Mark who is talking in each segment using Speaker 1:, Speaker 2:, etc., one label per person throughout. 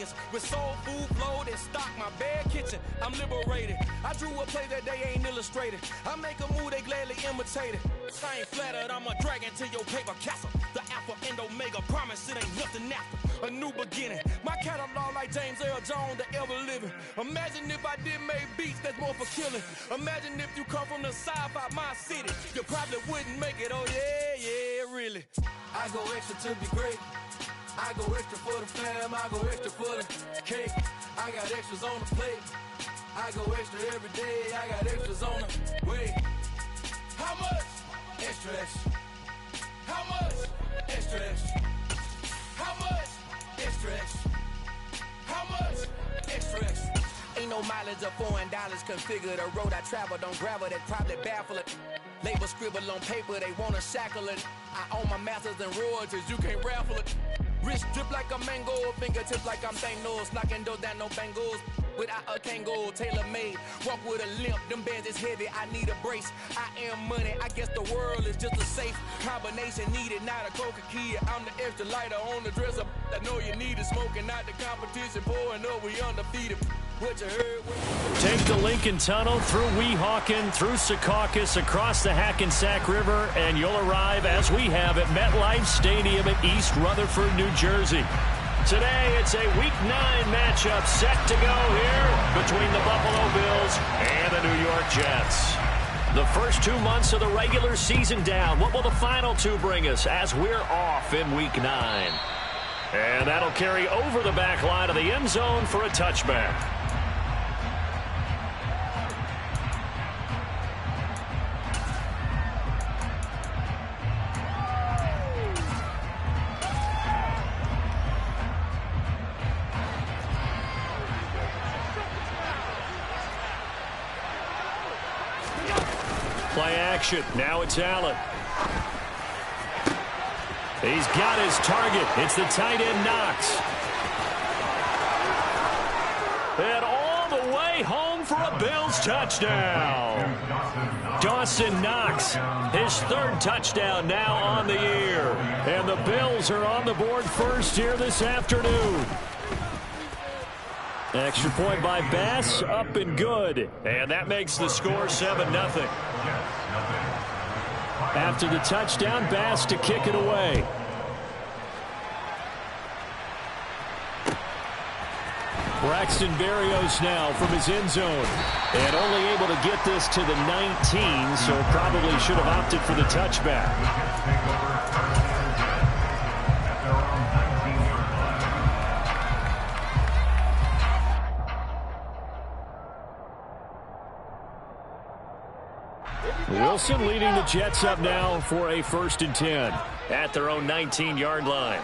Speaker 1: millions with soul food flowed and stock my bad kitchen. I'm liberated. I drew a play that they ain't illustrated. I make a move they gladly imitate it. I ain't flattered, I'm a dragon to your paper castle. The alpha and omega, promise it ain't nothing after. A new beginning. My catalog like James Earl Jones, the ever living. Imagine if I did make beats that's more for killing. Imagine if you come from the south out my city. You probably wouldn't make it, oh yeah, really. I go extra to be great. I go extra for the fam, I go extra for the cake. I got extras on the plate. I go extra every day, I got extras on the way. How much? Extra, extra. How much? Extra, extra. How much? Extra, extra. How much? Extra, extra. Ain't no mileage of $4 configure the road I travel. Don't gravel that probably baffle it. Label scribble on paper, they wanna shackle it. I own my masters and royalties, you can't raffle it. Wrist drip like a mango, fingertips like I'm Thanos. Knocking doors down, no bangles. Without a Kango, tailor-made. Walk with a limp, them bands is heavy, I need a brace. I am money, I guess the world is just a safe combination needed, not a coca key. I'm the extra lighter on the dresser. I know you need it, smoking out the competition, pouring up, we undefeated. What you heard?
Speaker 2: Take the Lincoln Tunnel through Weehawken, through Secaucus, across the Hackensack River, and you'll arrive, as we have, at MetLife Stadium in East Rutherford, New Jersey. Today, it's a Week 9 matchup set to go here between the Buffalo Bills and the New York Jets. The first 2 months of the regular season down. What will the final two bring us as we're off in Week 9? And that'll carry over the back line of the end zone for a touchback. Play action. Now it's Allen. He's got his target. It's the tight end Knox. And all the way home for a Bills touchdown. Dawson Knox, his third touchdown now on the year. And the Bills are on the board first here this afternoon. Extra point by Bass, up and good. And that makes the score 7-0. After the touchdown, Bass to kick it away. Braxton Berrios now from his end zone. And only able to get this to the 19, so probably should have opted for the touchback. Wilson leading the Jets up now for a 1st and 10 at their own 19-yard line.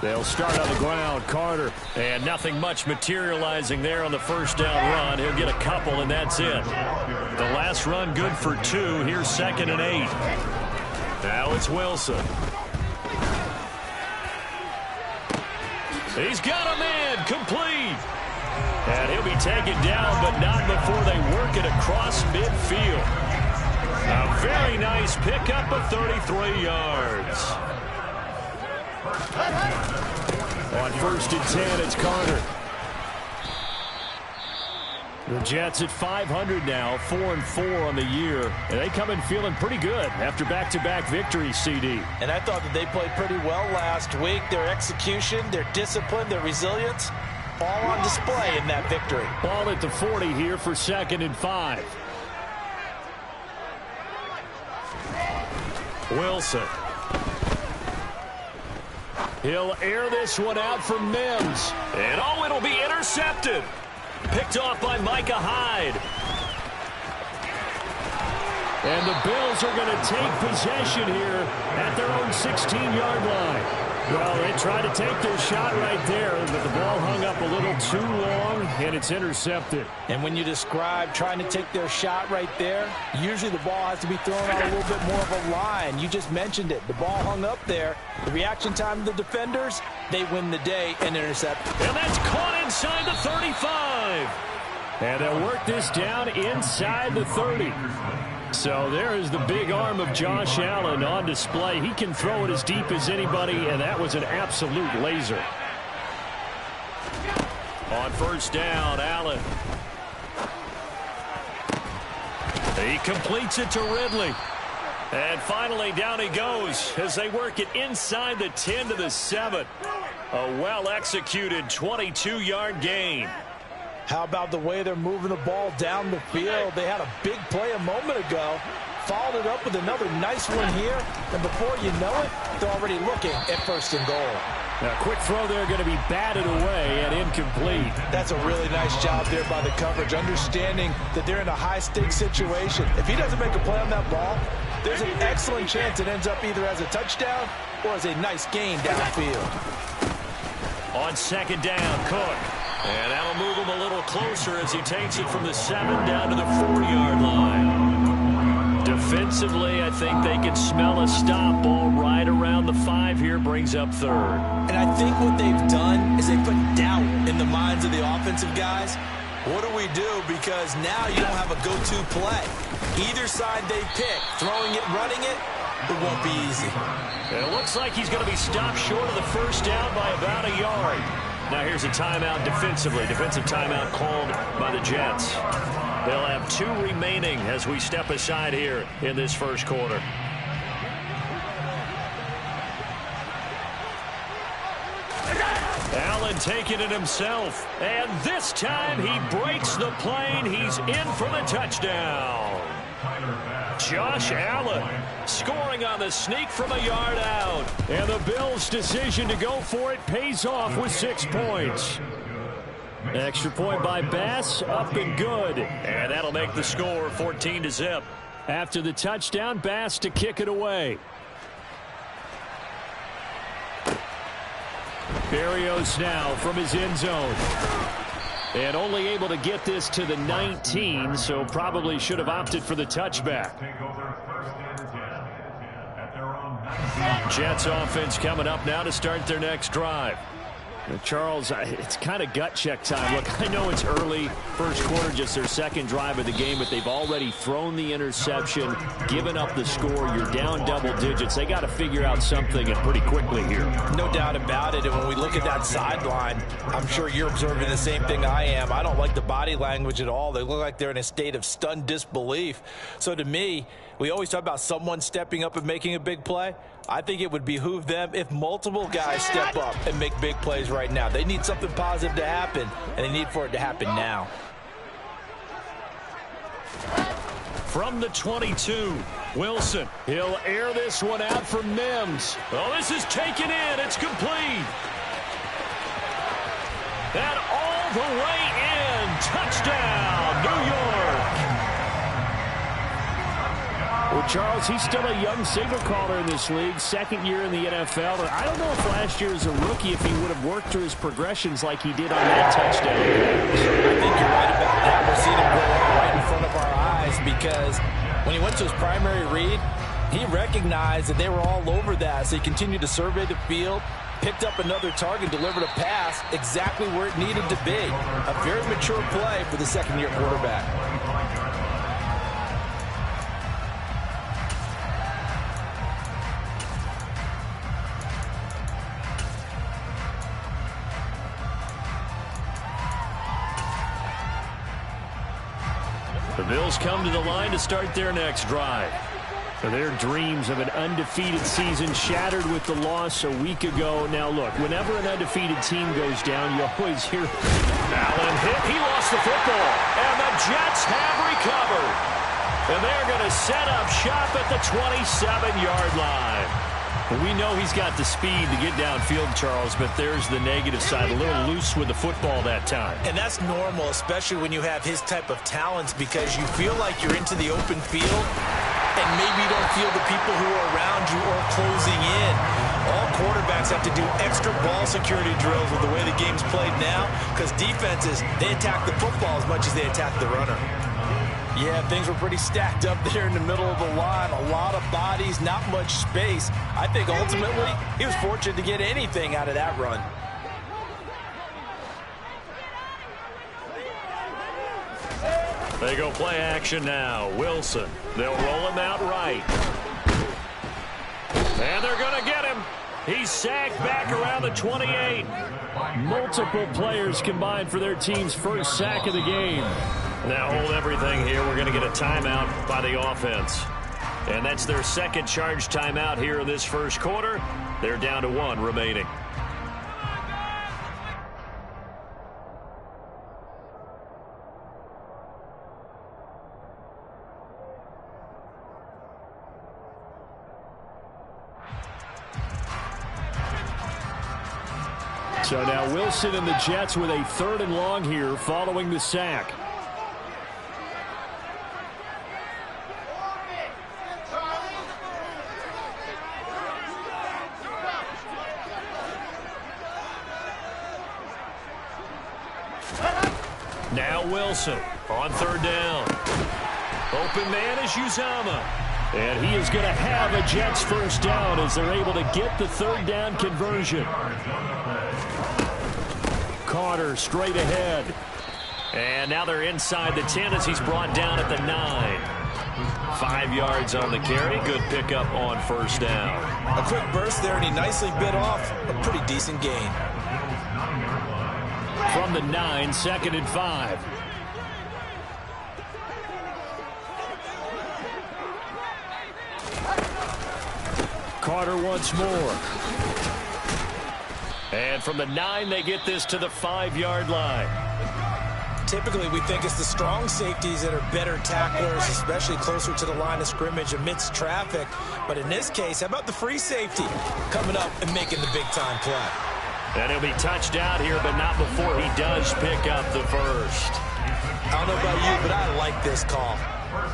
Speaker 2: They'll start on the ground. Carter, and nothing much materializing there on the first down run. He'll get a couple, and that's it. The last run good for 2. Here's 2nd and 8. Now it's Wilson. He's got a man complete. And he'll be taken down, but not before they work it across midfield. A very nice pickup of 33 yards. On 1st and 10, it's Carter. The Jets at 500 now, 4-4 on the year. And they come in feeling pretty good after back-to-back victories, CD.
Speaker 3: And I thought that they played pretty well last week. Their execution, their discipline, their resilience, all on display in that victory.
Speaker 2: Ball at the 40 here for 2nd and 5. Wilson. He'll air this one out for Mims. And oh, it'll be intercepted. Picked off by Micah Hyde. And the Bills are going to take possession here at their own 16-yard line. Well, they tried to take their shot right there, but the ball hung up a little too long, and it's intercepted.
Speaker 3: And when you describe trying to take their shot right there, usually the ball has to be thrown on a little bit more of a line. You just mentioned it. The ball hung up there. The reaction time of the defenders, they win the day and intercept.
Speaker 2: And that's caught inside the 35. And they'll work this down inside the 30. So there is the big arm of Josh Allen on display. He can throw it as deep as anybody, and that was an absolute laser. On first down, Allen. He completes it to Ridley. And finally, down he goes as they work it inside the 10 to the 7. A well-executed 22-yard gain.
Speaker 3: How about the way they're moving the ball down the field? They had a big play a moment ago, followed it up with another nice one here, and before you know it, they're already looking at first and goal.
Speaker 2: Now, quick throw there, going to be batted away and incomplete.
Speaker 3: That's a really nice job there by the coverage, understanding that they're in a high-stakes situation. If he doesn't make a play on that ball, there's an excellent chance it ends up either as a touchdown or as a nice gain downfield.
Speaker 2: On second down, Cook. And that'll move him a little closer as he takes it from the 7 down to the 4-yard line. Defensively, I think they can smell a stop. Ball right around the 5 here, brings up third.
Speaker 3: And I think what they've done is they put doubt in the minds of the offensive guys. What do we do? Because now you don't have a go-to play. Either side they pick, throwing it, running it, it won't be easy.
Speaker 2: And it looks like he's going to be stopped short of the first down by about a yard. Now here's a timeout defensively. Defensive timeout called by the Jets. They'll have 2 remaining as we step aside here in this first quarter. Allen taking it himself. And this time he breaks the plane. He's in for the touchdown. Josh Allen scoring on the sneak from a yard out. And the Bills' decision to go for it pays off with 6 points. Extra point by Bass, up and good. And that'll make the score 14-0. After the touchdown, Bass to kick it away. Berrios now from his end zone. And only able to get this to the 19, so probably should have opted for the touchback. Jets offense coming up now to start their next drive. Charles, it's kind of gut check time. Look, I know it's early, first quarter, just their second drive of the game, but they've already thrown the interception, given up the score. You're down double digits. They got to figure out something and pretty quickly here. No doubt about it. And when we look at that sideline, I'm sure you're observing the same thing I am. I don't like the body language at all. They look like they're in a state of stunned disbelief. So to me, we always talk about someone stepping up and making a big play. I think it would behoove them if multiple guys step up and make big plays right now. They need something positive to happen, and they need for it to happen now. From the 22, Wilson. He'll air this one out for Mims. Oh, this is taken in. It's complete. And all the way in. Touchdown, New York. Well, Charles, he's still a young signal caller in this league, second year in the NFL. And I don't know if last year as a rookie, if he would have worked through his progressions like he did on that touchdown.
Speaker 3: I think you're right about that. We're seeing him grow up right in front of our eyes because when he went to his primary read, he recognized that they were all over that. So he continued to survey the field, picked up another target, delivered a pass exactly where it needed to be. A very mature play for the second-year quarterback.
Speaker 2: The Bills come to the line to start their next drive. Their dreams of an undefeated season shattered with the loss a week ago. Now, look, whenever an undefeated team goes down, you always hear Allen hit. He lost the football, and the Jets have recovered. And they're going to set up shop at the 27-yard line. We know he's got the speed to get downfield, Charles, but there's the negative side. A little loose with the football that time.
Speaker 3: And that's normal, especially when you have his type of talents, because you feel like you're into the open field and maybe you don't feel the people who are around you or closing in. All quarterbacks have to do extra ball security drills with the way the game's played now, because defenses, they attack the football as much as they attack the runner. Yeah, things were pretty stacked up there in the middle of the line. A lot of bodies, not much space. I think ultimately he was fortunate to get anything out of that run.
Speaker 2: They go play action now. Wilson. They'll roll him out right. And they're going to get him. He's sacked back around the 28. Multiple players combined for their team's first sack of the game. Now hold everything here. We're going to get a timeout by the offense. And that's their second charge timeout here in this first quarter. They're down to 1 remaining. So now Wilson and the Jets with a 3rd and long here following the sack. Now Wilson on 3rd down. Open man is Uzama. And he is going to have a Jets first down as they're able to get the 3rd down conversion. Carter straight ahead. And now they're inside the 10 as he's brought down at the 9. 5 yards on the carry. Good pickup on first down.
Speaker 3: A quick burst there, and he nicely bit off a pretty decent gain.
Speaker 2: From the 9, 2nd and 5. Carter once more. And from the 9, they get this to the 5-yard line.
Speaker 3: Typically, we think it's the strong safeties that are better tacklers, especially closer to the line of scrimmage amidst traffic. But in this case, how about the free safety coming up and making the big-time play?
Speaker 2: And he'll be touched out here, but not before he does pick up the first.
Speaker 3: I don't know about you, but I like this call.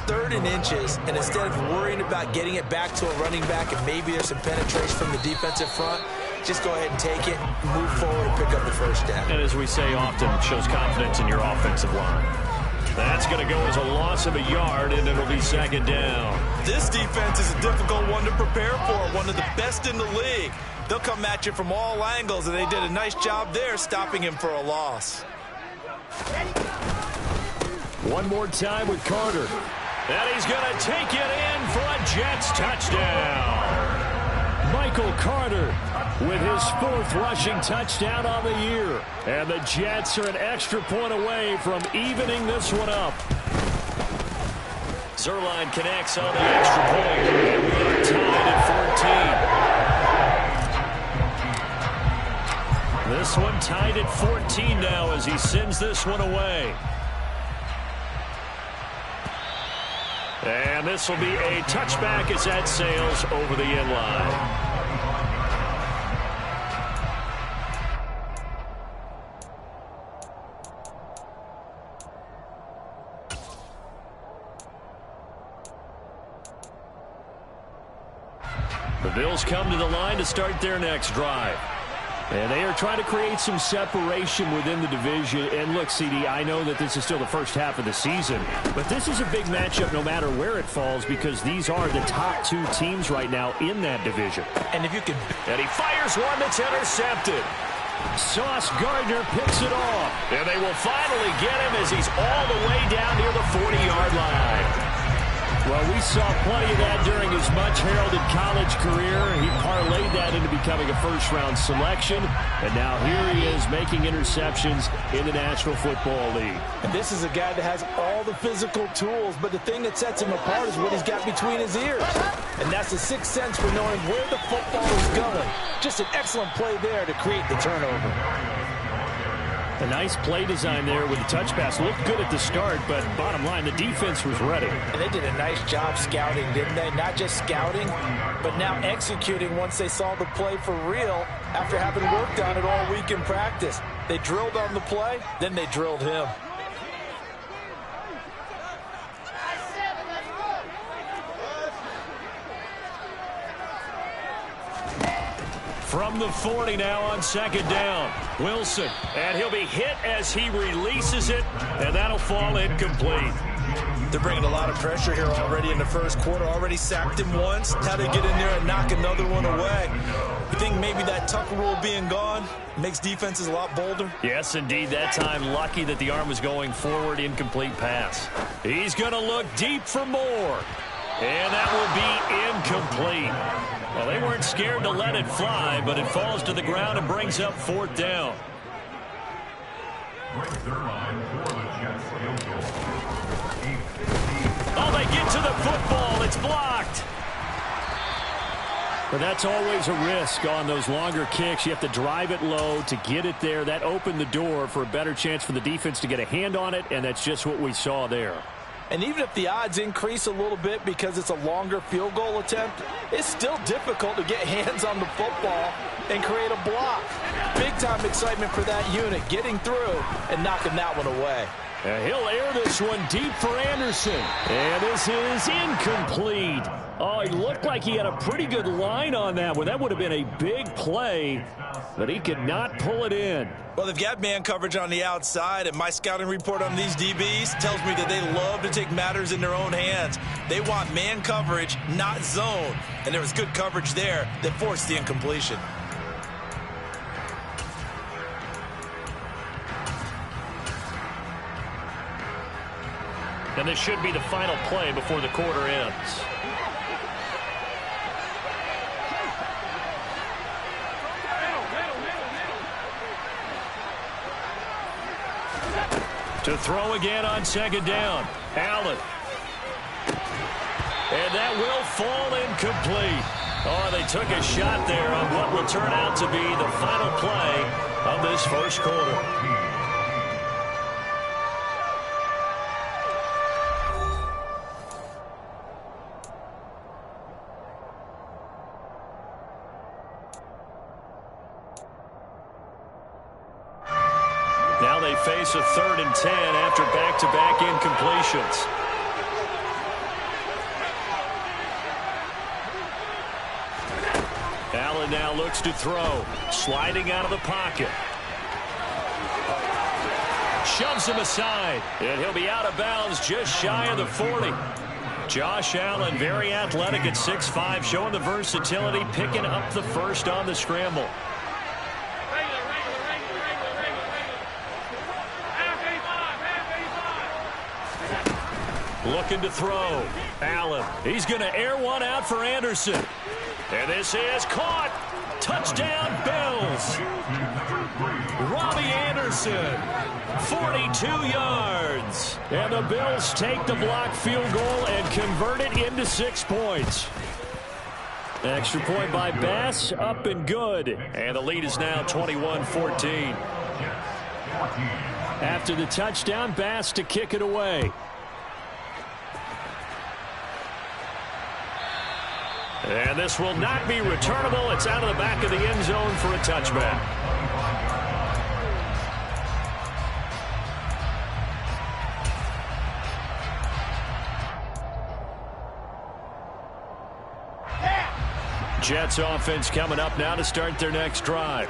Speaker 3: 3rd and inches, and instead of worrying about getting it back to a running back and maybe there's some penetration from the defensive front, just go ahead and take it, move forward, and pick up the first down.
Speaker 2: And as we say often, it shows confidence in your offensive line. That's going to go as a loss of a yard, and it'll be 2nd down.
Speaker 3: This defense is a difficult one to prepare for, one of the best in the league. They'll come at you from all angles, and they did a nice job there stopping him for a loss.
Speaker 2: One more time with Carter. And he's going to take it in for a Jets touchdown. Michael Carter with his 4th rushing touchdown on the year. And the Jets are an extra point away from evening this one up. Zerline connects on the extra point. And we are tied at 14. This one tied at 14 now as he sends this one away. And this will be a touchback as that sails over the end line. The Bills come to the line to start their next drive. And they are trying to create some separation within the division. And look, CD, I know that this is still the first half of the season, but this is a big matchup no matter where it falls because these are the top 2 teams right now in that division.
Speaker 3: And if you can...
Speaker 2: And he fires one that's intercepted. Sauce Gardner picks it off. And they will finally get him as he's all the way down near the 40-yard line. Well, we saw plenty of that during his much-heralded college career. He parlayed that into becoming a first-round selection, and now here he is making interceptions in the National Football League.
Speaker 3: And this is a guy that has all the physical tools, but the thing that sets him apart is what he's got between his ears. And that's the sixth sense for knowing where the football is going. Just an excellent play there to create the turnover.
Speaker 2: A nice play design there with the touch pass. Looked good at the start, but bottom line, the defense was ready.
Speaker 3: And they did a nice job scouting, didn't they? Not just scouting, but now executing once they saw the play for real after having worked on it all week in practice. They drilled on the play, then they drilled him.
Speaker 2: From the 40 now on 2nd down. Wilson, and he'll be hit as he releases it, and that'll fall incomplete.
Speaker 3: They're bringing a lot of pressure here already in the first quarter. Already sacked him once. Now they get in there and knock another one away. You think maybe that that tuck rule being gone makes defenses a lot bolder.
Speaker 2: Yes, indeed. That time, lucky that the arm was going forward. Incomplete pass. He's going to look deep for more. And that will be incomplete. Well, they weren't scared to let it fly, but it falls to the ground and brings up 4th down. Oh, they get to the football. It's blocked. But that's always a risk on those longer kicks. You have to drive it low to get it there. That opened the door for a better chance for the defense to get a hand on it, and that's just what we saw there.
Speaker 3: And even if the odds increase a little bit because it's a longer field goal attempt, it's still difficult to get hands on the football and create a block. Big-time excitement for that unit, getting through and knocking that one away.
Speaker 2: He'll air this one deep for Anderson. And this is incomplete. Oh, he looked like he had a pretty good line on that one. That would have been a big play, but he could not pull it in.
Speaker 3: Well, they've got man coverage on the outside, and my scouting report on these DBs tells me that they love to take matters in their own hands. They want man coverage, not zone. And there was good coverage there that forced the incompletion.
Speaker 2: And this should be the final play before the quarter ends. To throw again on 2nd down. Allen. And that will fall incomplete. Oh, they took a shot there on what will turn out to be the final play of this first quarter. Now they face a 3rd and 10 after back-to-back incompletions. Allen now looks to throw. Sliding out of the pocket. Shoves him aside. And he'll be out of bounds just shy of the 40. Josh Allen, very athletic at 6'5", showing the versatility, picking up the first on the scramble. Looking to throw. Allen. He's going to air one out for Anderson. And this is caught. Touchdown, Bills. Robbie Anderson. 42 yards. And the Bills take the block field goal and convert it into 6 points. Extra point by Bass, up and good. And the lead is now 21-14. After the touchdown, Bass to kick it away. And this will not be returnable. It's out of the back of the end zone for a touchback. Jets offense coming up now to start their next drive.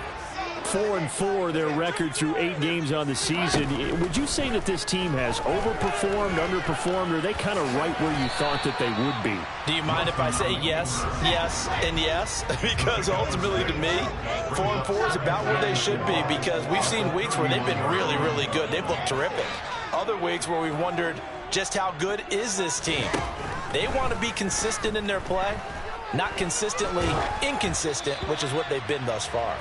Speaker 2: 4-4 their record through 8 games on the season. Would you say that this team has overperformed, underperformed, or are they kind of right where you thought that they would be?
Speaker 3: Do you mind if I say yes, yes, and yes? Because ultimately to me, 4-4 is about where they should be, because we've seen weeks where they've been really, really good. They've looked terrific. Other weeks where we've wondered just how good is this team. They want to be consistent in their play, not consistently inconsistent, which is what they've been thus far.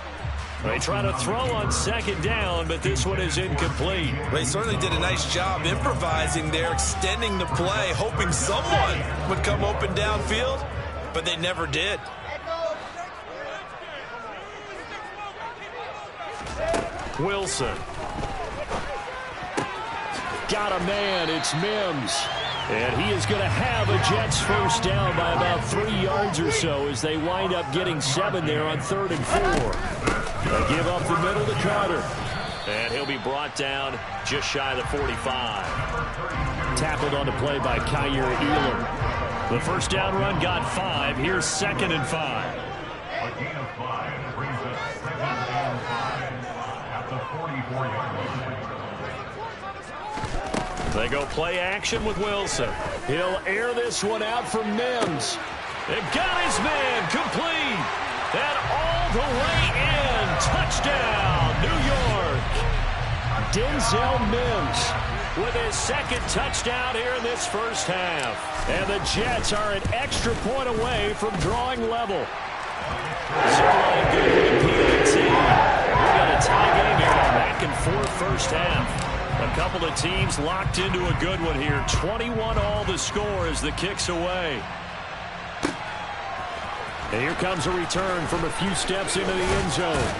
Speaker 2: They try to throw on 2nd down, but this one is incomplete.
Speaker 3: They certainly did a nice job improvising there, extending the play, hoping someone would come open downfield, but they never did.
Speaker 2: Wilson. Got a man. It's Mims. And he is going to have a Jets first down by about 3 yards or so as they wind up getting 7 there on 3rd and 4. They give up the middle to Carter. And he'll be brought down just shy of the 45. Tackled on the play by Kyer Elam. The first down run got 5. Here's 2nd and 5.
Speaker 4: A gain of 5 brings us 2nd and 5 at the 44-yard line.
Speaker 2: They go play action with Wilson. He'll air this one out for Mims. They've got his man complete. And all the way Touchdown, New York. Denzel Mims with his second touchdown here in this first half. And the Jets are an extra point away from drawing level. So good for the PAT. We got a tie game here, back and forth first half. A couple of teams locked into a good one here. 21-all the score as the kick's away. And here comes a return from a few steps into the end zone.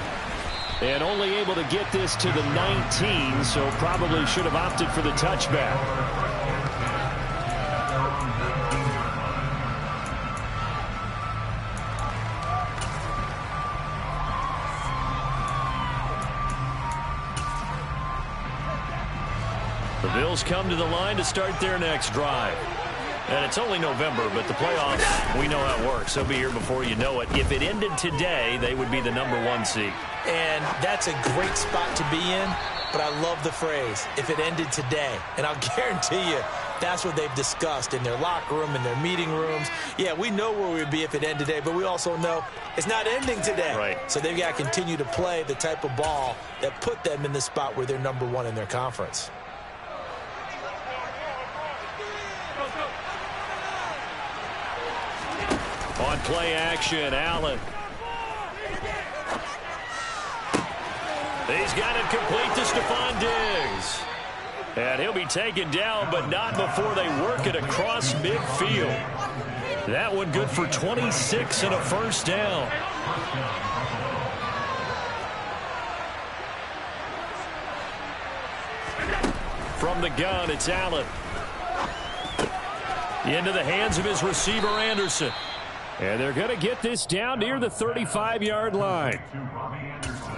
Speaker 2: And only able to get this to the 19, so probably should have opted for the touchback. The Bills come to the line to start their next drive. And it's only November, but the playoffs, we know how it works. They'll be here before you know it. If it ended today, they would be the #1 seed.
Speaker 3: And that's a great spot to be in, but I love the phrase, if it ended today. And I'll guarantee you, that's what they've discussed in their locker room, in their meeting rooms. Yeah, we know where we'd be if it ended today, but we also know it's not ending today.
Speaker 2: Right.
Speaker 3: So they've got to continue to play the type of ball that put them in the spot where they're #1 in their conference.
Speaker 2: On play action, Allen. He's got it complete to Stephon Diggs. And he'll be taken down, but not before they work it across midfield. That one good for 26 and a first down. From the gun, it's Allen. Into the hands of his receiver, Anderson. And they're going to get this down near the 35-yard line.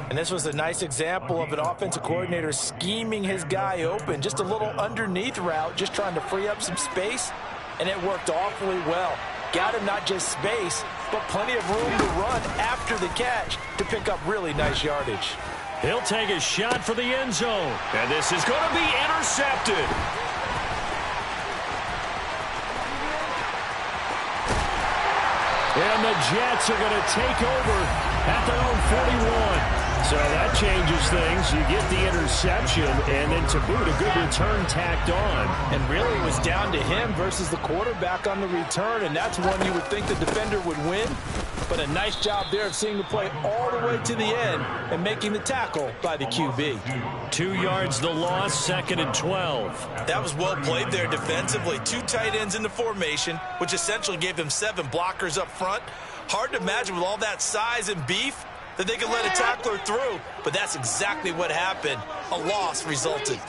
Speaker 3: And this was a nice example of an offensive coordinator scheming his guy open. Just a little underneath route, just trying to free up some space. And it worked awfully well. Got him not just space, but plenty of room to run after the catch to pick up really nice yardage.
Speaker 2: He'll take a shot for the end zone. And this is going to be intercepted. And the Jets are going to take over at their own 41. So that changes things. You get the interception, and then to boot, a good return tacked on. And really it was down to him versus the quarterback on the return, and that's one you would think the defender would win. But a nice job there of seeing the play all the way to the end and making the tackle by the QB. 2 yards the loss, 2nd and 12.
Speaker 3: That was well played there defensively. 2 tight ends in the formation, which essentially gave them 7 blockers up front. Hard to imagine with all that size and beef that they could let a tackler through, but that's exactly what happened. A loss resulted.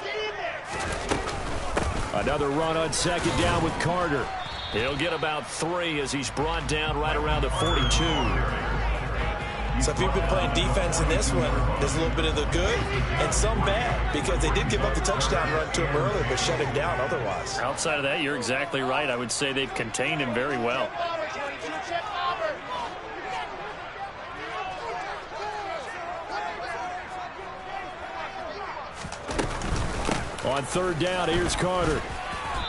Speaker 2: Another run on 2nd down with Carter. He'll get about 3 as he's brought down right around the 42.
Speaker 3: So if you've been playing defense in this one, there's a little bit of the good and some bad, because they did give up the touchdown run to him earlier, but shut him down otherwise.
Speaker 2: Outside of that, you're exactly right. I would say they've contained him very well. On 3rd down, here's Carter.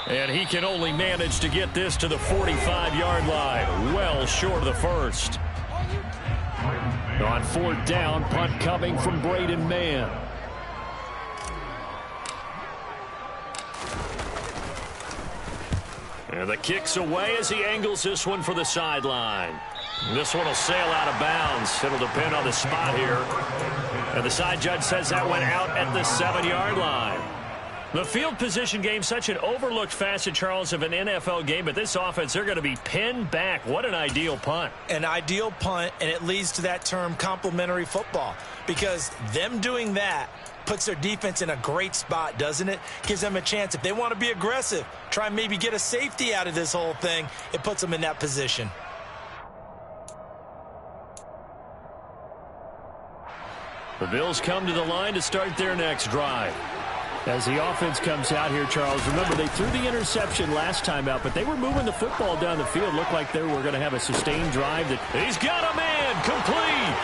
Speaker 2: And he can only manage to get this to the 45-yard line. Well short of the first. On 4th down, punt coming from Braden Mann. And the kick's away as he angles this one for the sideline. This one will sail out of bounds. It'll depend on the spot here. And the side judge says that went out at the 7-yard line. The field position game, such an overlooked facet, Charles, of an NFL game, but this offense, they're going to be pinned back. What an ideal punt.
Speaker 3: An ideal punt, and it leads to that term complementary football, because them doing that puts their defense in a great spot, doesn't it? Gives them a chance. If they want to be aggressive, try and maybe get a safety out of this whole thing, it puts them in that position.
Speaker 2: The Bills come to the line to start their next drive. As the offense comes out here, Charles, remember they threw the interception last time out, but they were moving the football down the field. Looked like they were going to have a sustained drive. He's got a man, complete.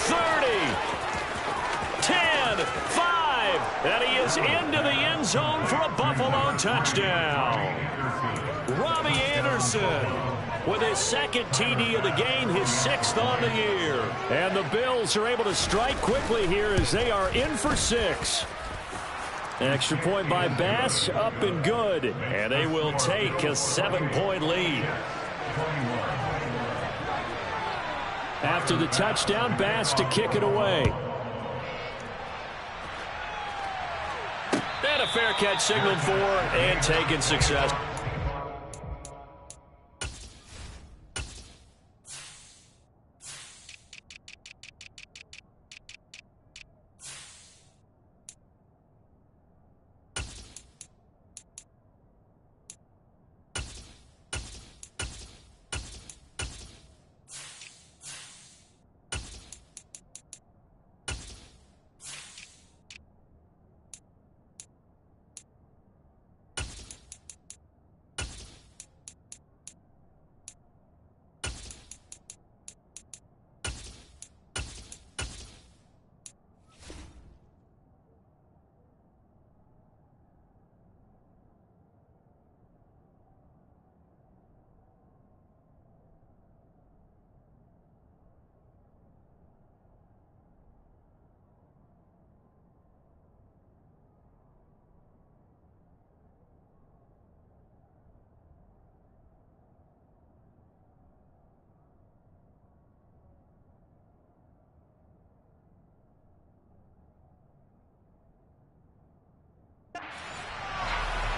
Speaker 2: 30, 10, 5, and he is into the end zone for a Buffalo touchdown. Robbie Anderson with his second TD of the game, his 6th on the year. And the Bills are able to strike quickly here as they are in for 6. Extra point by Bass, up and good. And they will take a 7-point lead. After the touchdown, Bass to kick it away. And a fair catch signaled for and taken success.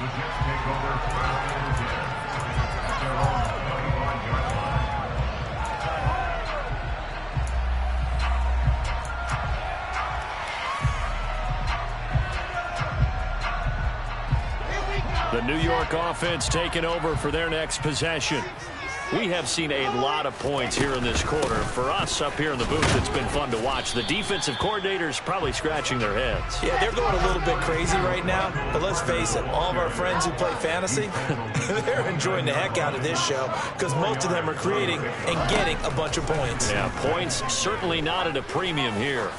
Speaker 4: The Jets take over 12 and 10 at their own 21-yard line.
Speaker 2: The New York offense taking over for their next possession. We have seen a lot of points here in this quarter. For us up here in the booth, it's been fun to watch. The defensive coordinators probably scratching their heads.
Speaker 3: Yeah, they're going a little bit crazy right now. But let's face it, all of our friends who play fantasy, they're enjoying the heck out of this show because most of them are creating and getting a bunch of points.
Speaker 2: Yeah, points certainly not at a premium here.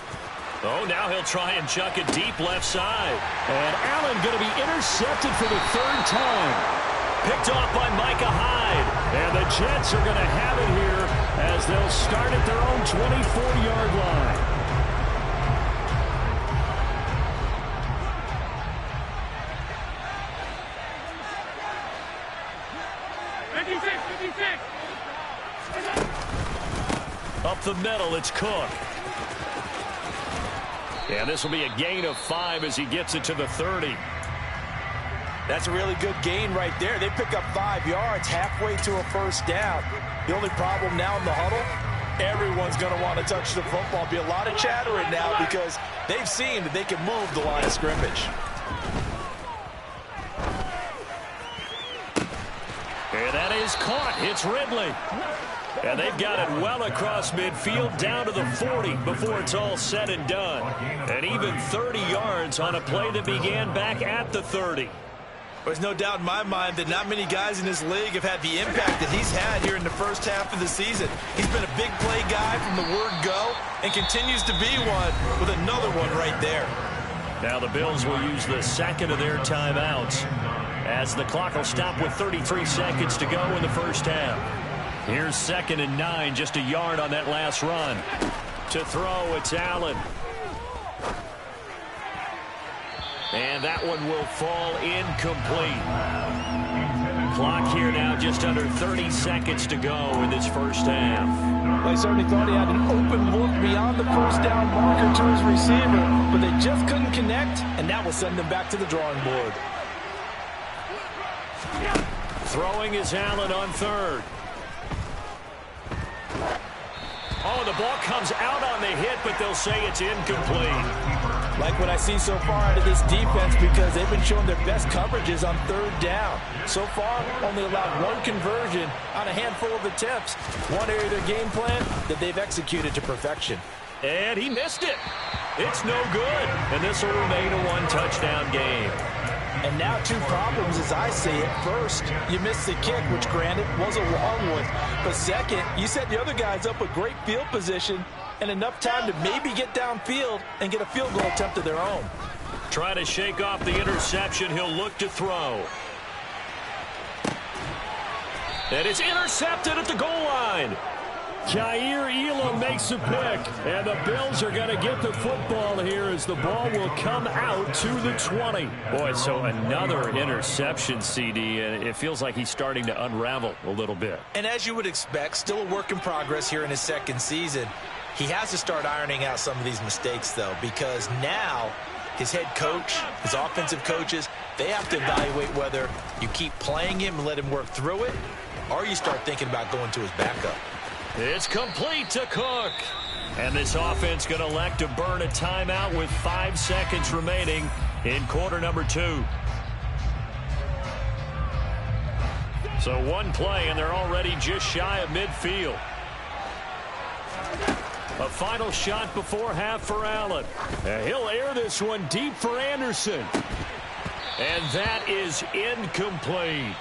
Speaker 2: Oh, now he'll try and chuck it deep left side. And Allen going to be intercepted for the 3rd time. Picked off by Micah Hyde. And the Jets are going to have it here as they'll start at their own 24-yard line. Up the middle, it's Cook. And this will be a gain of 5 as he gets it to the 30.
Speaker 3: That's a really good gain right there. They pick up 5 yards halfway to a first down. The only problem now in the huddle, everyone's going to want to touch the football. Be a lot of chattering now because they've seen that they can move the line of scrimmage.
Speaker 2: And that is caught. It's Ridley. And they've got it well across midfield down to the 40 before it's all said and done. And even 30 yards on a play that began back at the 30.
Speaker 3: There's no doubt in my mind that not many guys in this league have had the impact that he's had here in the first half of the season. He's been a big play guy from the word go and continues to be one with another one right there.
Speaker 2: Now the Bills will use the second of their timeouts as the clock will stop with 33 seconds to go in the first half. Here's 2nd and 9, just a yard on that last run. To throw, it's Allen. And that one will fall incomplete. Clock here now just under 30 seconds to go in this first half.
Speaker 3: They certainly thought he had an open look beyond the first down marker to his receiver, but they just couldn't connect, and that will send them back to the drawing board.
Speaker 2: Throwing is Allen on 3rd. Oh, the ball comes out on the hit, but they'll say it's incomplete.
Speaker 3: Like what I see so far out of this defense because they've been showing their best coverages on 3rd down. So far, only allowed 1 conversion on a handful of attempts. One area of their game plan that they've executed to perfection.
Speaker 2: And he missed it. It's no good. And this will remain a 1-touchdown game.
Speaker 3: And now 2 problems as I see it. First, you missed the kick, which granted was a long one. But second, you set the other guys up with great field position and enough time to maybe get downfield and get a field goal attempt of their own.
Speaker 2: Trying to shake off the interception. He'll look to throw. And it's intercepted at the goal line. Jair Elam makes a pick, and the Bills are going to get the football here as the ball will come out to the 20. Boy, so another interception, CD, and it feels like he's starting to unravel a little bit.
Speaker 3: And as you would expect, still a work in progress here in his second season. He has to start ironing out some of these mistakes, though, because now his head coach, his offensive coaches, they have to evaluate whether you keep playing him and let him work through it, or you start thinking about going to his backup.
Speaker 2: It's complete to Cook. And this offense going to elect to burn a timeout with 5 seconds remaining in quarter number 2. So one play, and they're already just shy of midfield. A final shot before half for Allen. And he'll air this one deep for Anderson. And that is incomplete.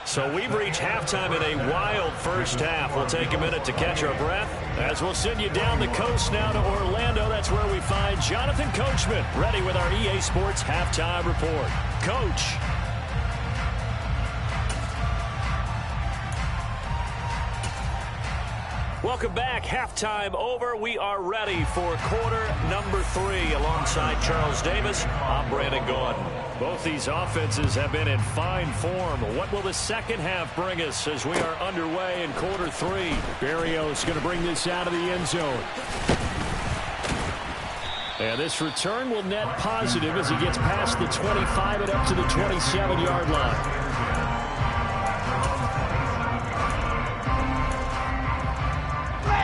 Speaker 2: So we've reached halftime in a wild first half. We'll take a minute to catch our breath as we'll send you down the coast now to Orlando. That's where we find Jonathan Coachman ready with our EA Sports Halftime Report. Coach. Welcome back. Halftime over. We are ready for quarter number 3 alongside Charles Davis. I'm Brandon Gordon. Both these offenses have been in fine form. What will the second half bring us as we are underway in quarter 3? Barrios going to bring this out of the end zone. And this return will net positive as he gets past the 25 and up to the 27-yard line.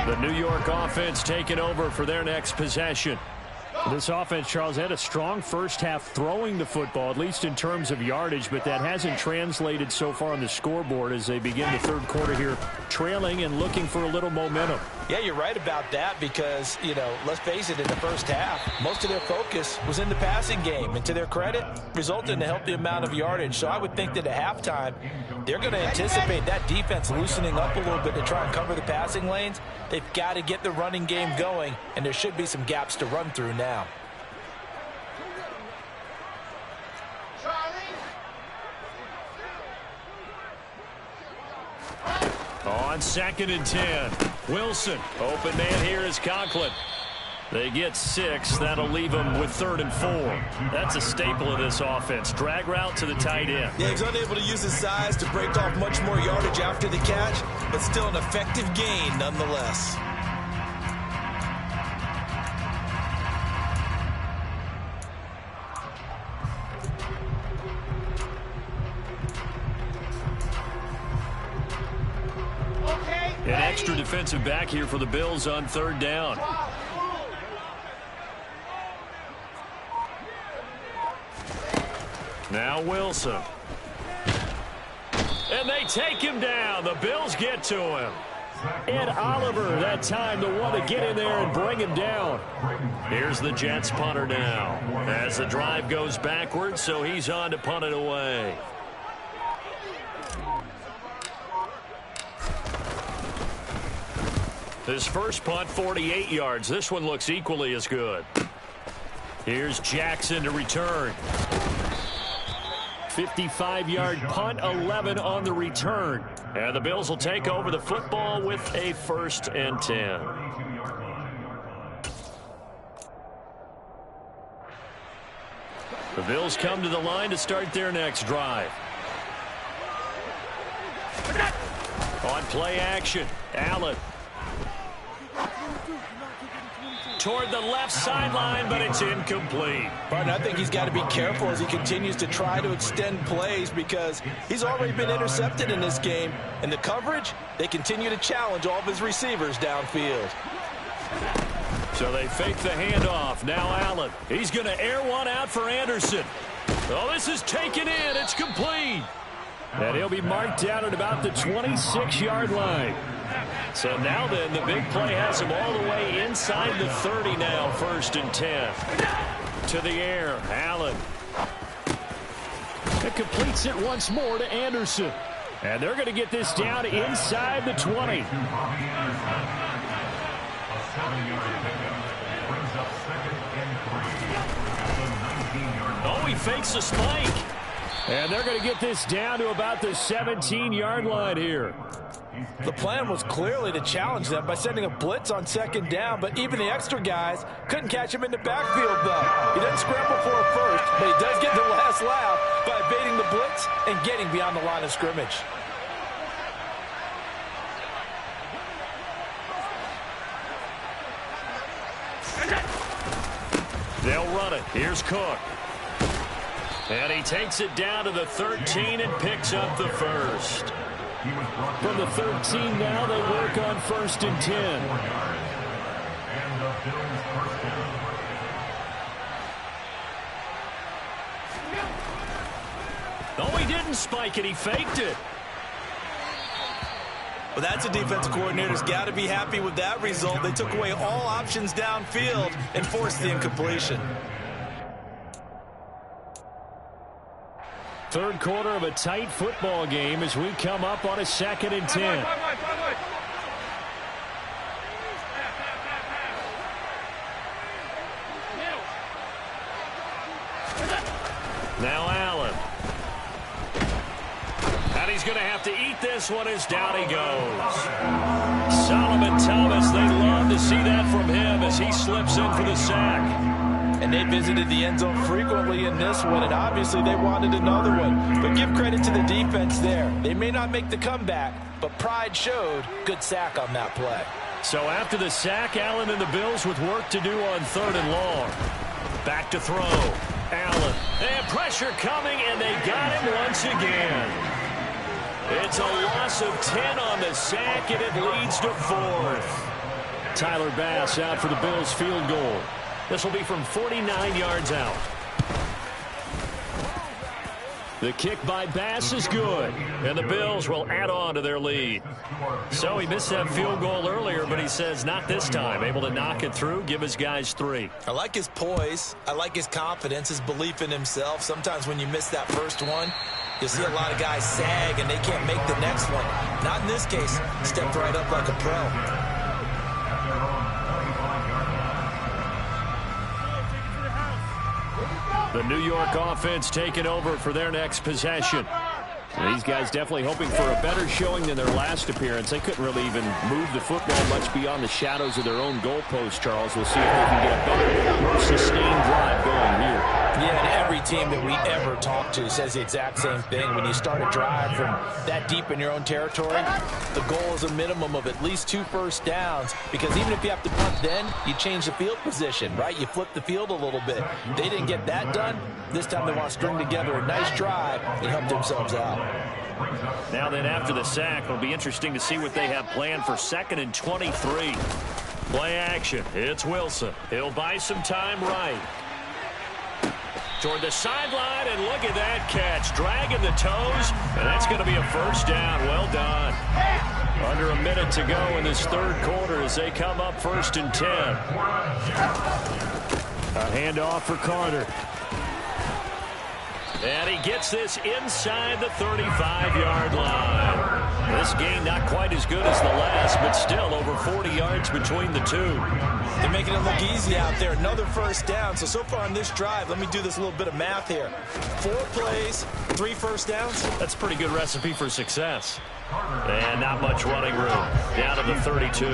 Speaker 2: The New York offense taking over for their next possession. This offense, Charles, had a strong first half throwing the football, at least in terms of yardage, but that hasn't translated so far on the scoreboard as they begin the third quarter here, trailing and looking for a little momentum.
Speaker 3: Yeah, you're right about that because, let's face it, in the first half, most of their focus was in the passing game. And to their credit, resulted in a healthy amount of yardage. So I would think that at halftime, they're going to anticipate that defense loosening up a little bit to try and cover the passing lanes. They've got to get the running game going, and there should be some gaps to run through now.
Speaker 2: On 2nd and 10, Wilson. Open man here is Conklin. They get 6. That'll leave them with 3rd and 4. That's a staple of this offense. Drag route to the tight end.
Speaker 3: Yeah, he's unable to use his size to break off much more yardage after the catch, but still an effective gain nonetheless.
Speaker 2: An extra defensive back here for the Bills on 3rd down. Now Wilson. And they take him down. The Bills get to him. Ed Oliver, that time, the one to get in there and bring him down. Here's the Jets punter now. As the drive goes backwards, so he's on to punt it away. His first punt, 48 yards. This one looks equally as good. Here's Jackson to return. 55-yard punt, 11 on the return. And the Bills will take over the football with a 1st and 10. The Bills come to the line to start their next drive. On play action, Allen. Toward the left sideline, but it's incomplete.
Speaker 3: Pardon, I think he's got to be careful as he continues to try to extend plays because he's already been intercepted in this game. And the coverage, they continue to challenge all of his receivers downfield.
Speaker 2: So they fake the handoff. Now Allen. He's going to air one out for Anderson. Oh, this is taken in. It's complete. And he'll be marked down at about the 26-yard line. So now then, the big play has him all the way inside the 30 now, 1st and 10. To the air, Allen. It completes it once more to Anderson. And they're going to get this down inside the 20. Oh, he fakes a spike. And they're going to get this down to about the 17-yard line here.
Speaker 3: The plan was clearly to challenge them by sending a blitz on second down, but even the extra guys couldn't catch him in the backfield, though. He doesn't scramble for a first, but he does get the last laugh by evading the blitz and getting beyond the line of scrimmage.
Speaker 2: They'll run it. Here's Cook. And he takes it down to the 13 and picks up the first. From the 13 now, they work on 1st and 10. Oh, he didn't spike it. He faked it.
Speaker 3: Well, that's a defensive coordinator's got to be happy with that result. They took away all options downfield and forced the incompletion.
Speaker 2: Third quarter of a tight football game as we come up on a 2nd and 10. Now Allen. And he's going to have to eat this one as down he goes. Solomon Thomas, they love to see that from him as he slips in for the sack.
Speaker 3: And they visited the end zone frequently in this one, and obviously they wanted another one. But give credit to the defense there. They may not make the comeback, but pride showed. Good sack on that play.
Speaker 2: So after the sack, Allen and the Bills with work to do on 3rd and long. Back to throw. Allen. And pressure coming, and they got him once again. It's a loss of 10 on the sack, and it leads to 4th. Tyler Bass out for the Bills field goal. This will be from 49 yards out. The kick by Bass is good, and the Bills will add on to their lead. So he missed that field goal earlier, but he says not this time. Able to knock it through, give his guys 3.
Speaker 3: I like his poise. I like his confidence, his belief in himself. Sometimes when you miss that first one, you'll see a lot of guys sag, and they can't make the next one. Not in this case. Stepped right up like a pro.
Speaker 2: The New York offense taking over for their next possession. These guys definitely hoping for a better showing than their last appearance. They couldn't really even move the football much beyond the shadows of their own goalpost, Charles. We'll see if they can get a better, more sustained drive going here.
Speaker 3: Yeah, and every team that we ever talk to says the exact same thing. When you start a drive from that deep in your own territory, the goal is a minimum of at least 2 first downs, because even if you have to punt then, you change the field position, right? You flip the field a little bit. They didn't get that done. This time they want to string together a nice drive and help themselves out.
Speaker 2: Now then, after the sack, it'll be interesting to see what they have planned for 2nd and 23. Play action. It's Wilson. He'll buy some time right. Toward the sideline, and look at that catch. Dragging the toes, and that's going to be a first down. Well done. Under a minute to go in this third quarter as they come up 1st and 10. A handoff for Carter. And he gets this inside the 35-yard line. This game not quite as good as the last, but still over 40 yards between the two.
Speaker 3: They're making it look easy out there. Another first down. So far on this drive, let me do this little bit of math here. 4 plays, 3 first downs.
Speaker 2: That's a pretty good recipe for success. And not much running room. Down to the 32.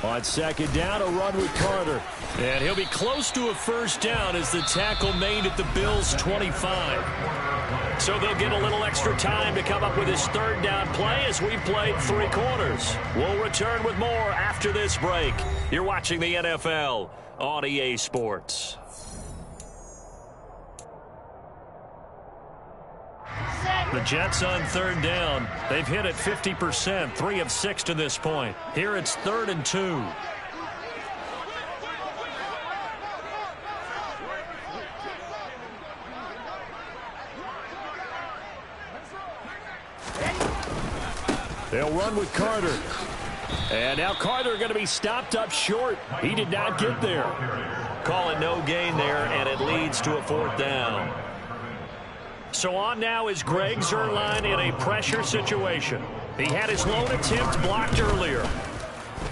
Speaker 2: On 2nd down, a run with Carter. And he'll be close to a first down as the tackle made at the Bills' 25. So they'll get a little extra time to come up with his 3rd down play as we've played 3 quarters. We'll return with more after this break. You're watching the NFL on EA Sports. The Jets on 3rd down. They've hit it 50%, 3 of 6 to this point. Here it's 3rd and 2. They'll run with Carter. And now Carter going to be stopped up short. He did not get there. Call it no gain there, and it leads to a 4th down. So on now is Greg Zuerlein in a pressure situation. He had his lone attempt blocked earlier.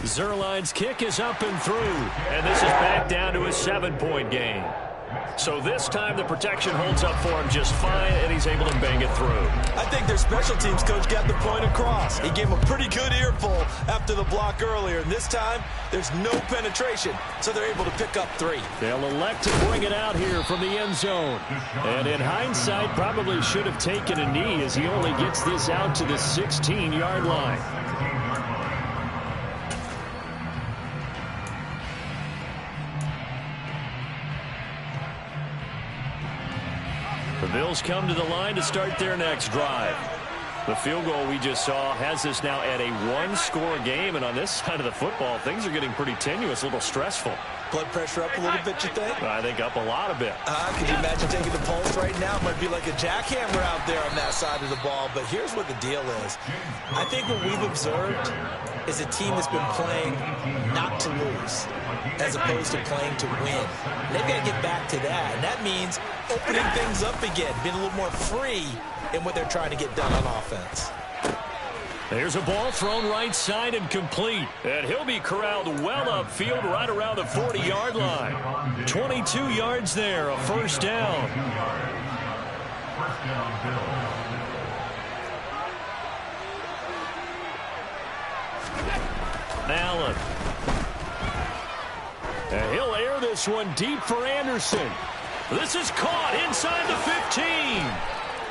Speaker 2: Zuerlein's kick is up and through, and this is back down to a 7-point game. So this time the protection holds up for him just fine, and he's able to bang it through.
Speaker 3: I think their special teams coach got the point across. He gave him a pretty good earful after the block earlier, and this time there's no penetration, so they're able to pick up 3.
Speaker 2: They'll elect to bring it out here from the end zone. And in hindsight, probably should have taken a knee as he only gets this out to the 16-yard line. The Bills come to the line to start their next drive. The field goal we just saw has us now at a 1-score game, and on this side of the football, things are getting pretty tenuous, a little stressful.
Speaker 3: Blood pressure up a little bit, you think?
Speaker 2: I think up a lot of bit.
Speaker 3: Could you imagine taking the pulse right now? It might be like a jackhammer out there on that side of the ball, but here's what the deal is. I think what we've observed is a team that's been playing not to lose as opposed to playing to win. And they've got to get back to that, and that means opening things up again, being a little more free in what they're trying to get done on offense.
Speaker 2: There's a ball thrown right side and complete. And he'll be corralled well upfield right around the 40-yard line. 22 yards there, a first down. Allen. And he'll air this one deep for Anderson. This is caught inside the 15.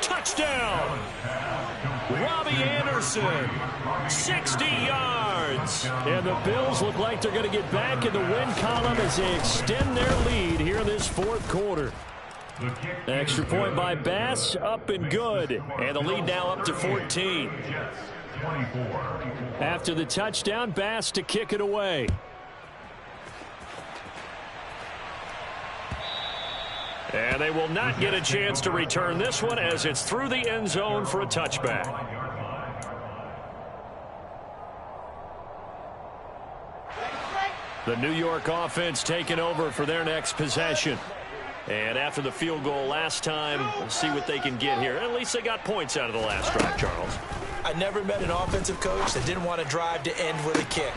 Speaker 2: Touchdown. Robbie Anderson, 60 yards. And the Bills look like they're going to get back in the win column as they extend their lead here in this fourth quarter. Extra point by Bass, up and good. And the lead now up to 14. After the touchdown, Bass to kick it away. And they will not get a chance to return this one as it's through the end zone for a touchback. The New York offense taking over for their next possession. And after the field goal last time, we'll see what they can get here. At least they got points out of the last drive, Charles.
Speaker 3: I never met an offensive coach that didn't want to drive to end with a kick.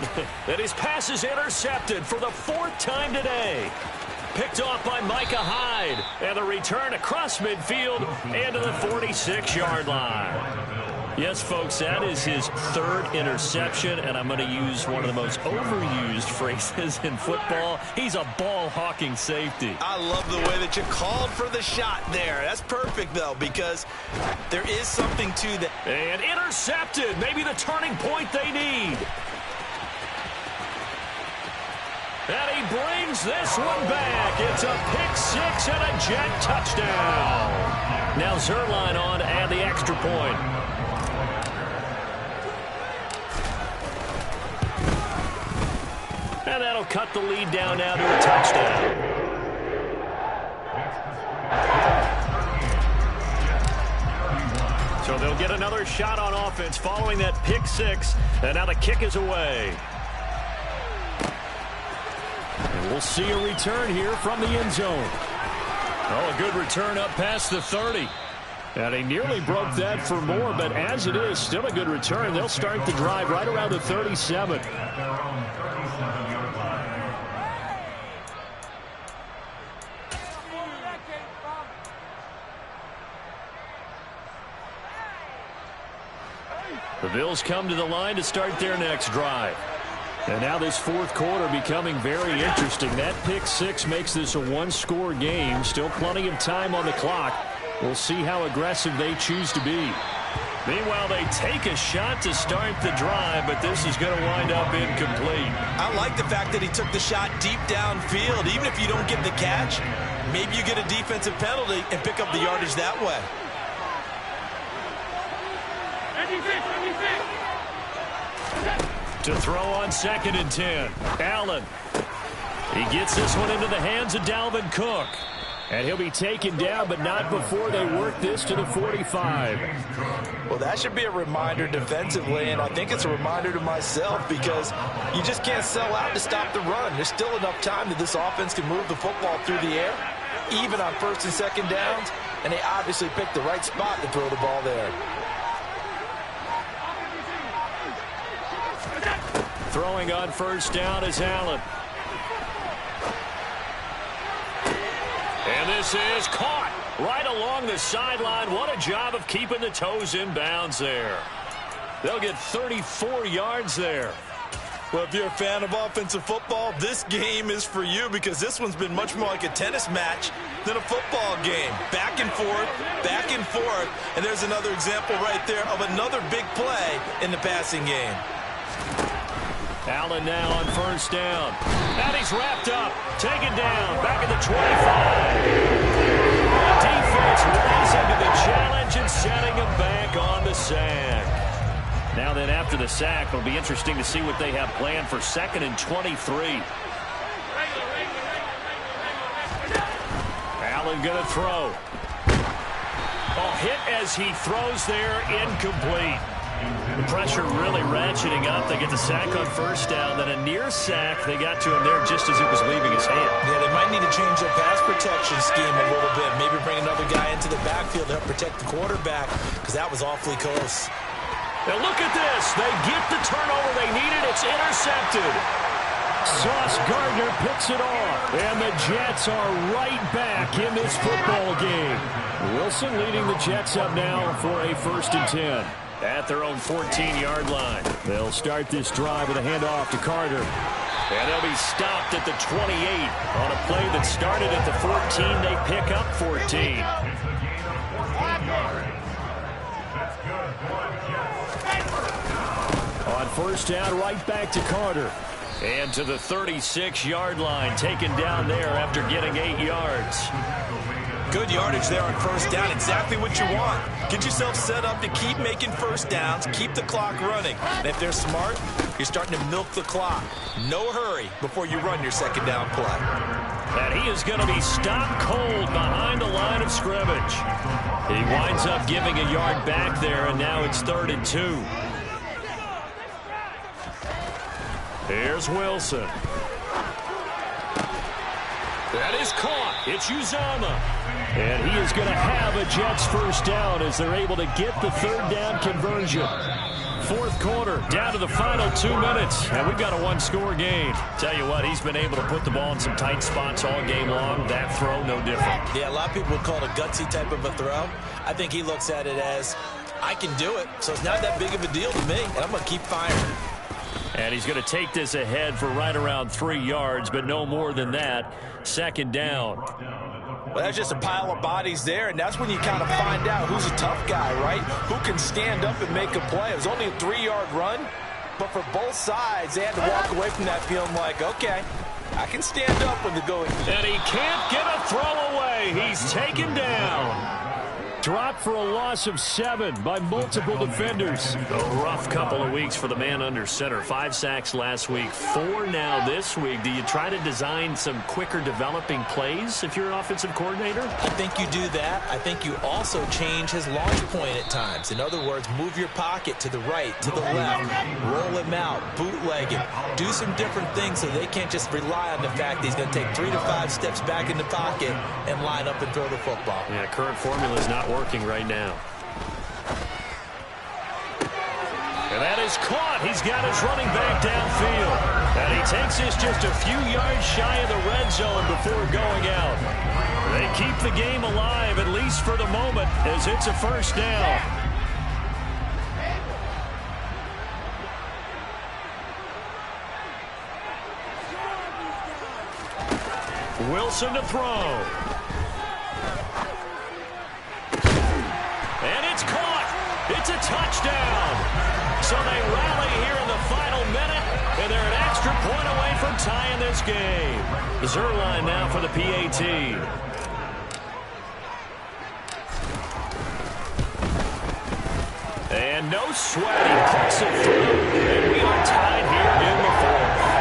Speaker 2: And his pass is intercepted for the 4th time today. Picked off by Micah Hyde. And the return across midfield and to the 46-yard line. Yes, folks, that is his 3rd interception, and I'm going to use one of the most overused phrases in football. He's a ball-hawking safety.
Speaker 3: I love the way that you called for the shot there. That's perfect, though, because there is something to that.
Speaker 2: And intercepted. Maybe the turning point they need. And he brings this one back. It's a pick-6 and a jet touchdown. Now Zuerlein on to add the extra point. And that'll cut the lead down now to a touchdown. So they'll get another shot on offense following that pick-6. And now the kick is away. And we'll see a return here from the end zone. Oh, a good return up past the 30. And he nearly broke that for more, but as it is, still a good return. They'll start the drive right around the 37. The Bills come to the line to start their next drive. And now this fourth quarter becoming very interesting. That pick-6 makes this a 1-score game. Still plenty of time on the clock. We'll see how aggressive they choose to be. Meanwhile, they take a shot to start the drive, but this is going to wind up incomplete.
Speaker 3: I like the fact that he took the shot deep downfield. Even if you don't get the catch, maybe you get a defensive penalty and pick up the yardage that way.
Speaker 2: To throw on 2nd and 10. Allen. He gets this one into the hands of Dalvin Cook. And he'll be taken down, but not before they work this to the 45.
Speaker 3: Well, that should be a reminder defensively, and I think it's a reminder to myself because you just can't sell out to stop the run. There's still enough time that this offense can move the football through the air, even on 1st and 2nd downs. and they obviously picked the right spot to throw the ball there.
Speaker 2: Throwing on first down is Allen. And this is caught right along the sideline. What a job of keeping the toes in bounds there. They'll get 34 yards there.
Speaker 5: Well, if you're a fan of offensive football, this game is for you because this one's been much more like a tennis match than a football game. Back and forth, and there's another example right there of another big play in the passing game.
Speaker 2: Allen now on first down. And he's wrapped up. Taken down. Back at the 25. Defense rising to the challenge and setting him back on the sack. Now then, after the sack, it'll be interesting to see what they have planned for 2nd and 23. Allen going to throw. Oh, hit as he throws there, incomplete. The pressure really ratcheting up. They get the sack on first down, then a near sack. They got to him there just as it was leaving his hand.
Speaker 3: Yeah, they might need to change their pass protection scheme a little bit. Maybe bring another guy into the backfield to help protect the quarterback because that was awfully close.
Speaker 2: Now look at this. They get the turnover they needed. It's intercepted. Sauce Gardner picks it off. And the Jets are right back in this football game. Wilson leading the Jets up now for a 1st and 10. At their own 14-yard line. They'll start this drive with a handoff to Carter. And they'll be stopped at the 28 on a play that started at the 14. They pick up 14. On first down, right back to Carter. And to the 36-yard line, taken down there after getting 8 yards.
Speaker 5: Good yardage there on first down. Exactly what you want. Get yourself set up to keep making first downs, keep the clock running. And if they're smart, you're starting to milk the clock. No hurry before you run your 2nd down play.
Speaker 2: And he is going to be stopped cold behind the line of scrimmage. He winds up giving a yard back there, and now it's 3rd and 2. Here's Wilson. That is caught. It's Uzomah. And he is going to have a Jets first down as they're able to get the 3rd down conversion. 4th quarter, down to the final 2 minutes, and we've got a 1-score game. Tell you what, he's been able to put the ball in some tight spots all game long. That throw, no different.
Speaker 3: Yeah, a lot of people would call it a gutsy type of a throw. I think he looks at it as, I can do it, so it's not that big of a deal to me, and I'm going to keep firing.
Speaker 2: And he's going to take this ahead for right around 3 yards, but no more than that. 2nd down.
Speaker 3: Well, that's just a pile of bodies there, and that's when you kind of find out who's a tough guy, right? Who can stand up and make a play. It was only a 3-yard run, but for both sides, they had to walk away from that feeling like, okay, I can stand up when the going.
Speaker 2: And he can't get a throw away. He's taken down. Dropped for a loss of 7 by multiple defenders. A rough couple of weeks for the man under center. 5 sacks last week, 4 now this week. Do you try to design some quicker developing plays if you're an offensive coordinator?
Speaker 3: I think you do that. I think you also change his launch point at times. In other words, move your pocket to the right, to the left, roll him out, bootleg him. Do some different things so they can't just rely on the fact that he's going to take 3 to 5 steps back in the pocket and line up and throw the football.
Speaker 2: Yeah, current formula is not working right now. And that is caught. He's got his running back downfield. And he takes this just a few yards shy of the red zone before going out. They keep the game alive, at least for the moment, as it's a first down. Wilson to throw. And it's caught. It's a touchdown. So they rally here in the final minute, and they're an extra point away from tying this game. Zerline now for the PAT. And no sweat. He puts it through, and we are tied here in the 4th.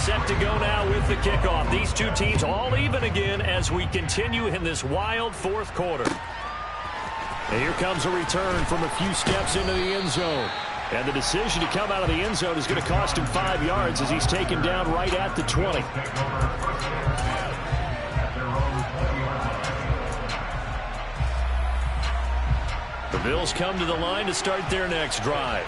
Speaker 2: Set to go now with the kickoff. These two teams all even again as we continue in this wild 4th quarter. And here comes a return from a few steps into the end zone. And the decision to come out of the end zone is going to cost him 5 yards as he's taken down right at the 20. The Bills come to the line to start their next drive.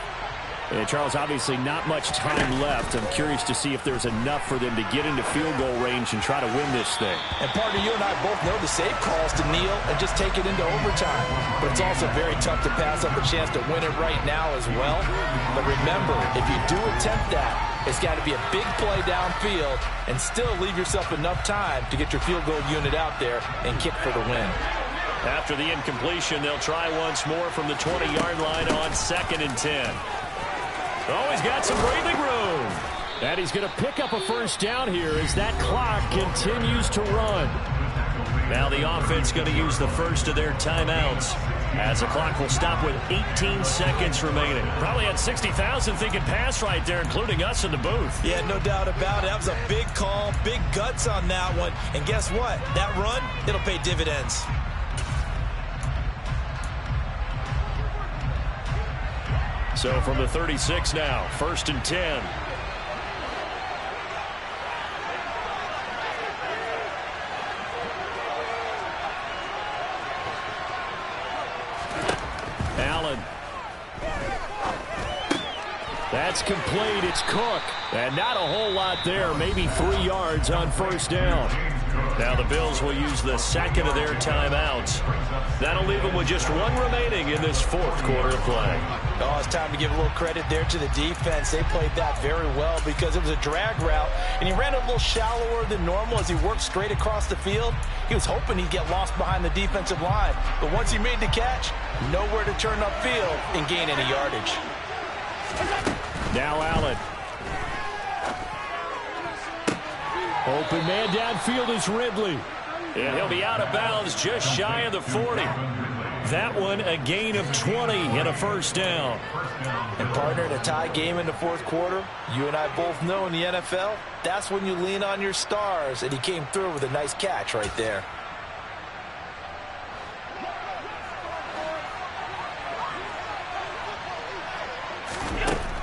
Speaker 2: And Charles, obviously not much time left. I'm curious to see if there's enough for them to get into field goal range and try to win this thing.
Speaker 3: And partner, you and I both know the safe calls to kneel and just take it into overtime. But it's also very tough to pass up a chance to win it right now as well. But remember, if you do attempt that, it's got to be a big play downfield and still leave yourself enough time to get your field goal unit out there and kick for the win.
Speaker 2: After the incompletion, they'll try once more from the 20-yard line on 2nd and 10. Oh, he's got some breathing room. And he's going to pick up a first down here as that clock continues to run. Now the offense going to use the first of their timeouts as the clock will stop with 18 seconds remaining. Probably had 60,000 thinking pass right there, including us in the booth.
Speaker 5: Yeah, no doubt about it. That was a big call, big guts on that one. And guess what? That run, it'll pay dividends.
Speaker 2: So from the 36 now, 1st and 10. Allen. That's complete. It's Cook. And not a whole lot there. Maybe 3 yards on first down. Now the Bills will use the second of their timeouts. That'll leave them with just one remaining in this 4th quarter of play.
Speaker 3: Oh, it's time to give a little credit there to the defense. They played that very well because it was a drag route, and he ran a little shallower than normal as he worked straight across the field. He was hoping he'd get lost behind the defensive line, but once he made the catch, nowhere to turn upfield and gain any yardage.
Speaker 2: Now Allen. Open man downfield is Ridley. And he'll be out of bounds just shy of the 40. That one a gain of 20 and a first down.
Speaker 3: And partner, in a tie game in the 4th quarter, you and I both know in the NFL, that's when you lean on your stars, and he came through with a nice catch right there.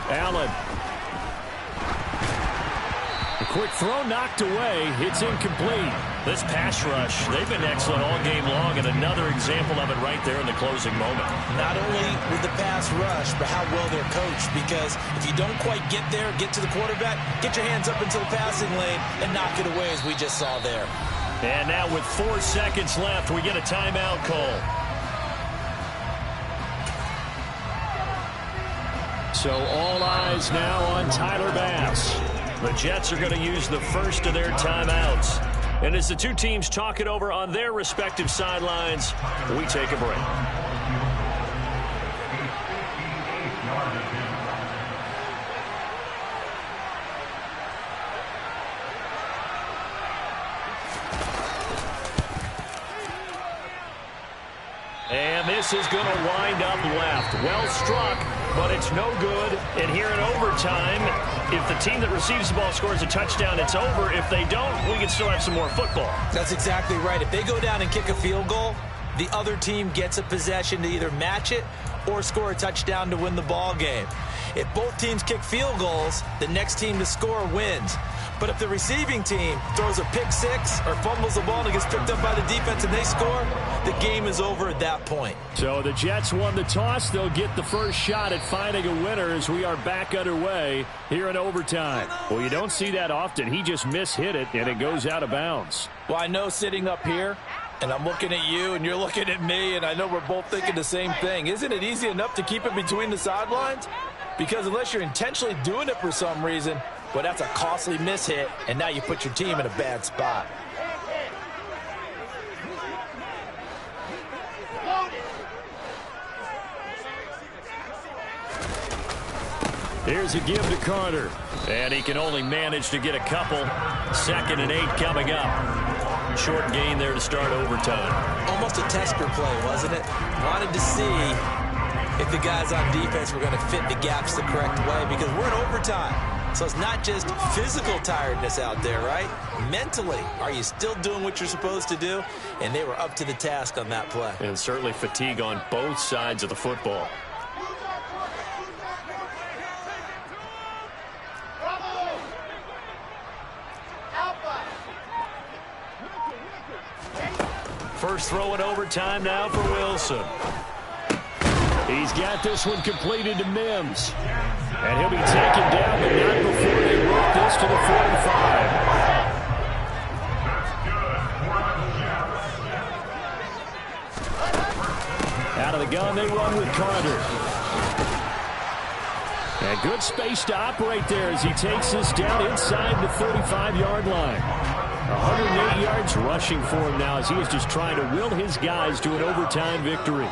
Speaker 2: Allen. A quick throw knocked away. It's incomplete. This pass rush, they've been excellent all game long, and another example of it right there in the closing moment.
Speaker 3: Not only with the pass rush, but how well they're coached, because if you don't quite get there, get to the quarterback, get your hands up into the passing lane and knock it away as we just saw there.
Speaker 2: And now with 4 seconds left, we get a timeout call. So all eyes now on Tyler Bass. The Jets are going to use the first of their timeouts. And as the two teams talk it over on their respective sidelines, we take a break. And this is going to wind up left. Well struck, but it's no good. And here in overtime, if the team that receives the ball scores a touchdown, it's over. If they don't, we can still have some more football.
Speaker 3: That's exactly right. If they go down and kick a field goal, the other team gets a possession to either match it or score a touchdown to win the ball game. If both teams kick field goals, the next team to score wins. But if the receiving team throws a pick six or fumbles the ball and it gets picked up by the defense and they score, the game is over at that point.
Speaker 2: So the Jets won the toss. They'll get the first shot at finding a winner as we are back underway here in overtime. Well, you don't see that often. He just mishit it, and it goes out of bounds.
Speaker 3: Well, I know sitting up here, and I'm looking at you, and you're looking at me, and I know we're both thinking the same thing. Isn't it easy enough to keep it between the sidelines? Because unless you're intentionally doing it for some reason, well, that's a costly mishit, and now you put your team in a bad spot.
Speaker 2: Here's a give to Carter. And he can only manage to get a couple. 2nd and 8 coming up. Short gain there to start overtime.
Speaker 3: Almost a tester play, wasn't it? Wanted to see if the guys on defense were going to fit the gaps the correct way, because we're in overtime. So it's not just physical tiredness out there, right? Mentally, are you still doing what you're supposed to do? And they were up to the task on that play.
Speaker 2: And certainly fatigue on both sides of the football. First throw in overtime now for Wilson. He's got this one completed to Mims. And he'll be taken down, but not before they work this to the 45. Out of the gun, they run with Carter. And good space to operate there as he takes this down inside the 35-yard line. 108 yards rushing for him now as he is just trying to will his guys to an overtime victory.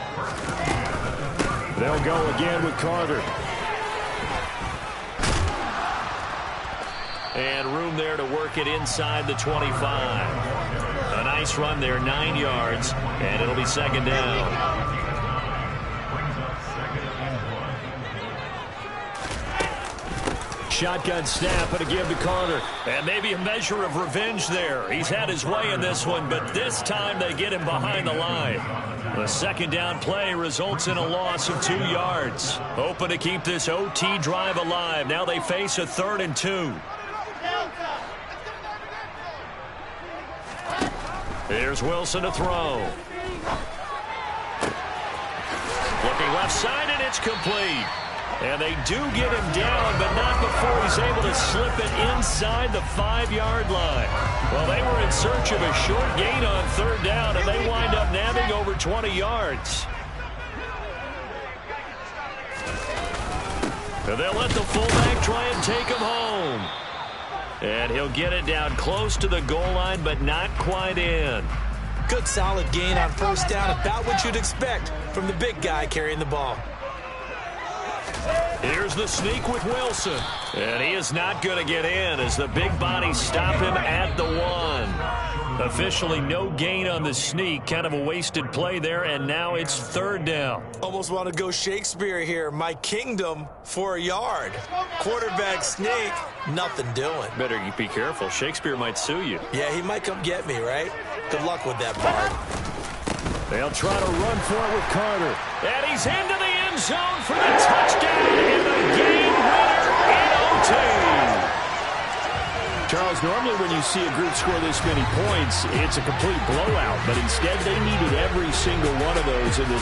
Speaker 2: They'll go again with Carter. And room there to work it inside the 25. A nice run there, 9 yards, and it'll be second down. Shotgun snap and a give to Carter. And maybe a measure of revenge there. He's had his way in this one, but this time they get him behind the line. The second down play results in a loss of 2 yards. Hoping to keep this OT drive alive. Now they face a 3rd and 2. Here's Wilson to throw. Looking left side, and it's complete. And they do get him down, but not before he's able to slip it inside the 5-yard line. Well, they were in search of a short gain on 3rd down, and they wind up nabbing over 20 yards. And they'll let the fullback try and take him home. And he'll get it down close to the goal line, but not quite in.
Speaker 5: Good solid gain on 1st down, about what you'd expect from the big guy carrying the ball.
Speaker 2: Here's the sneak with Wilson. And he is not going to get in as the big bodies stop him at the 1. Officially no gain on the sneak. Kind of a wasted play there, and now it's 3rd down.
Speaker 5: Almost want to go Shakespeare here. My kingdom for a yard. Quarterback sneak, nothing doing.
Speaker 2: Better be careful. Shakespeare might sue you.
Speaker 5: Yeah, he might come get me, right? Good luck with that, Bard.
Speaker 2: They'll try to run for it with Carter. And he's into the end zone for the touchdown and the game winner in OT. Charles, normally when you see a group score this many points, it's a complete blowout. But instead, they needed every single one of those in this